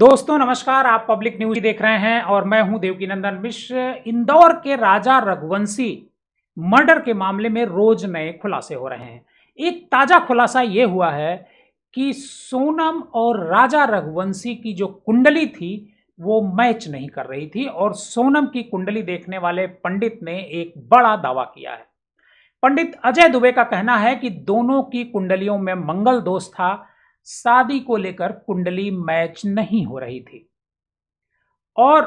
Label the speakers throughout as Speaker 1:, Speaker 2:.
Speaker 1: दोस्तों नमस्कार, आप पब्लिक न्यूज देख रहे हैं और मैं हूं देवकीनंदन मिश्र। इंदौर के राजा रघुवंशी मर्डर के मामले में रोज नए खुलासे हो रहे हैं। एक ताजा खुलासा यह हुआ है कि सोनम और राजा रघुवंशी की जो कुंडली थी वो मैच नहीं कर रही थी और सोनम की कुंडली देखने वाले पंडित ने एक बड़ा दावा किया है। पंडित अजय दुबे का कहना है कि दोनों की कुंडलियों में मंगल दोष था, शादी को लेकर कुंडली मैच नहीं हो रही थी। और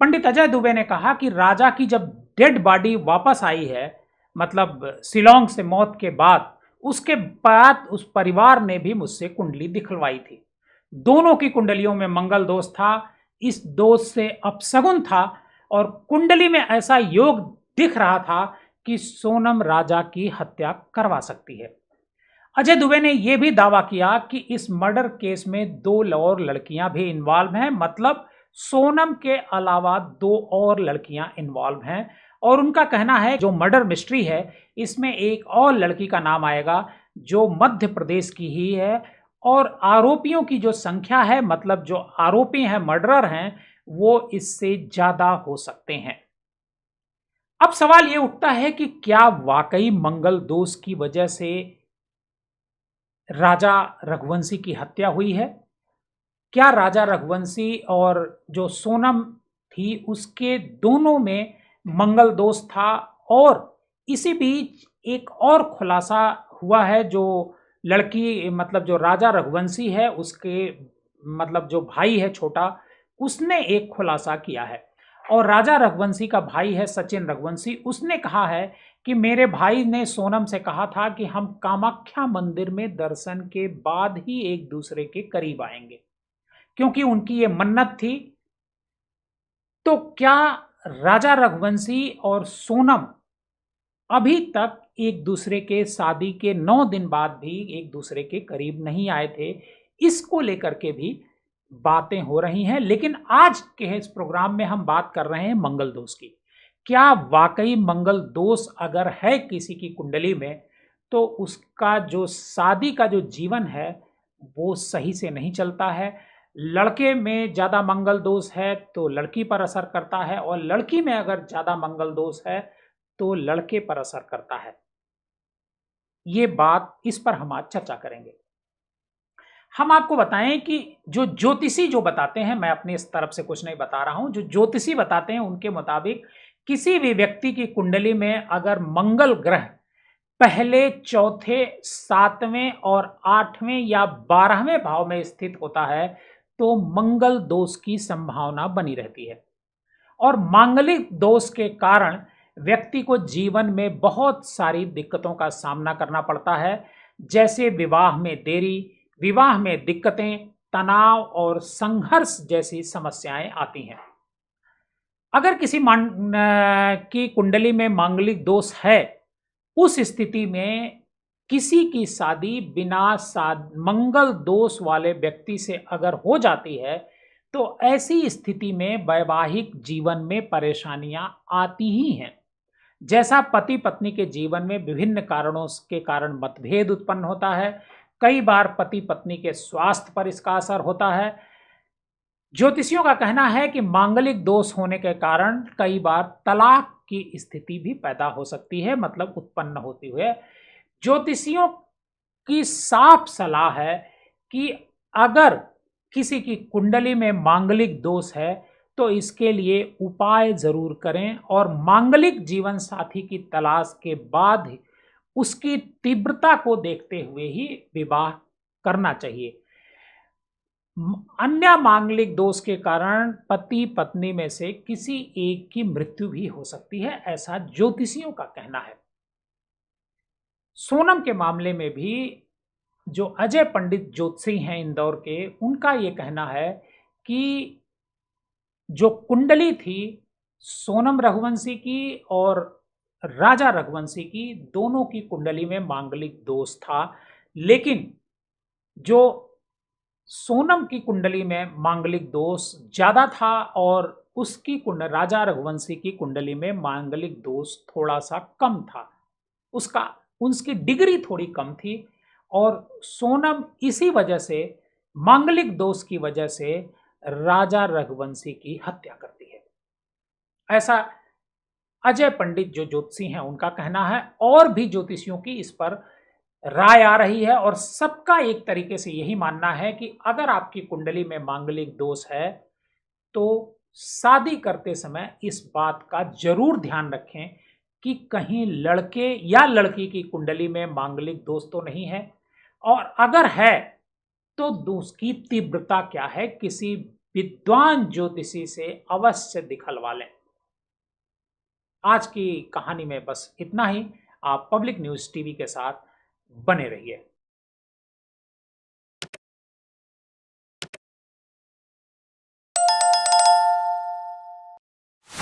Speaker 1: पंडित अजय दुबे ने कहा कि राजा की जब डेड बॉडी वापस आई है, मतलब शिलोंग से मौत के बाद, उसके बाद उस परिवार ने भी मुझसे कुंडली दिखलवाई थी। दोनों की कुंडलियों में मंगल दोष था, इस दोष से अपशगुन था और कुंडली में ऐसा योग दिख रहा था कि सोनम राजा की हत्या करवा सकती है। अजय दुबे ने यह भी दावा किया कि इस मर्डर केस में दो और लड़कियां भी इन्वॉल्व हैं, मतलब सोनम के अलावा दो और लड़कियां इन्वॉल्व हैं। और उनका कहना है जो मर्डर मिस्ट्री है इसमें एक और लड़की का नाम आएगा जो मध्य प्रदेश की ही है और आरोपियों की जो संख्या है, मतलब जो आरोपी हैं, मर्डरर हैं, वो इससे ज्यादा हो सकते हैं। अब सवाल यह उठता है कि क्या वाकई मंगल दोष की वजह से राजा रघुवंशी की हत्या हुई है? क्या राजा रघुवंशी और जो सोनम थी उसके दोनों में मंगल दोष था? और इसी बीच एक और खुलासा हुआ है, जो लड़की मतलब जो राजा रघुवंशी है उसके मतलब जो भाई है छोटा, उसने एक खुलासा किया है। और राजा रघुवंशी का भाई है सचिन रघुवंशी, उसने कहा है कि मेरे भाई ने सोनम से कहा था कि हम कामाख्या मंदिर में दर्शन के बाद ही एक दूसरे के करीब आएंगे, क्योंकि उनकी ये मन्नत थी। तो क्या राजा रघुवंशी और सोनम अभी तक एक दूसरे के शादी के 9 दिन बाद भी एक दूसरे के करीब नहीं आए थे? इसको लेकर के भी बातें हो रही हैं। लेकिन आज के इस प्रोग्राम में हम बात कर रहे हैं मंगल दोष की। क्या वाकई मंगल दोष अगर है किसी की कुंडली में तो उसका जो शादी का जो जीवन है वो सही से नहीं चलता है। लड़के में ज्यादा मंगल दोष है तो लड़की पर असर करता है और लड़की में अगर ज्यादा मंगल दोष है तो लड़के पर असर करता है। ये बात, इस पर हम आज चर्चा करेंगे। हम आपको बताएं कि जो ज्योतिषी जो बताते हैं, मैं अपनी इस तरफ से कुछ नहीं बता रहा हूं, जो ज्योतिषी बताते हैं उनके मुताबिक किसी भी व्यक्ति की कुंडली में अगर मंगल ग्रह पहले, चौथे, सातवें और आठवें या 12वें भाव में स्थित होता है तो मंगल दोष की संभावना बनी रहती है। और मांगलिक दोष के कारण व्यक्ति को जीवन में बहुत सारी दिक्कतों का सामना करना पड़ता है, जैसे विवाह में देरी, विवाह में दिक्कतें, तनाव और संघर्ष जैसी समस्याएं आती हैं। अगर किसी की कुंडली में मांगलिक दोष है, उस स्थिति में किसी की शादी बिना मंगल दोष वाले व्यक्ति से अगर हो जाती है तो ऐसी स्थिति में वैवाहिक जीवन में परेशानियां आती ही हैं। जैसा पति पत्नी के जीवन में विभिन्न कारणों के कारण मतभेद उत्पन्न होता है, कई बार पति पत्नी के स्वास्थ्य पर इसका असर होता है। ज्योतिषियों का कहना है कि मांगलिक दोष होने के कारण कई बार तलाक की स्थिति भी पैदा हो सकती है, मतलब उत्पन्न होती हुई। ज्योतिषियों की साफ सलाह है कि अगर किसी की कुंडली में मांगलिक दोष है तो इसके लिए उपाय जरूर करें और मांगलिक जीवन साथी की तलाश के बाद उसकी तीव्रता को देखते हुए ही विवाह करना चाहिए। अन्य मांगलिक दोष के कारण पति पत्नी में से किसी एक की मृत्यु भी हो सकती है, ऐसा ज्योतिषियों का कहना है। सोनम के मामले में भी जो अजय पंडित ज्योतिषी हैं इंदौर के, उनका यह कहना है कि जो कुंडली थी सोनम रघुवंशी की और राजा रघुवंशी की, दोनों की कुंडली में मांगलिक दोष था। लेकिन जो सोनम की कुंडली में मांगलिक दोष ज्यादा था और उसकी राजा रघुवंशी की कुंडली में मांगलिक दोष थोड़ा सा कम था, उसकी डिग्री थोड़ी कम थी। और सोनम इसी वजह से मांगलिक दोष की वजह से राजा रघुवंशी की हत्या करती है। ऐसा अजय पंडित जो ज्योतिषी हैं उनका कहना है, और भी ज्योतिषियों की इस पर राय आ रही है, और सबका एक तरीके से यही मानना है कि अगर आपकी कुंडली में मांगलिक दोष है तो शादी करते समय इस बात का जरूर ध्यान रखें कि कहीं लड़के या लड़की की कुंडली में मांगलिक दोष तो नहीं है, और अगर है तो दोष की तीव्रता क्या है, किसी विद्वान ज्योतिषी से अवश्य दिखलवा लें। आज की कहानी में बस इतना ही। आप पब्लिक न्यूज टीवी के साथ बने रहिए।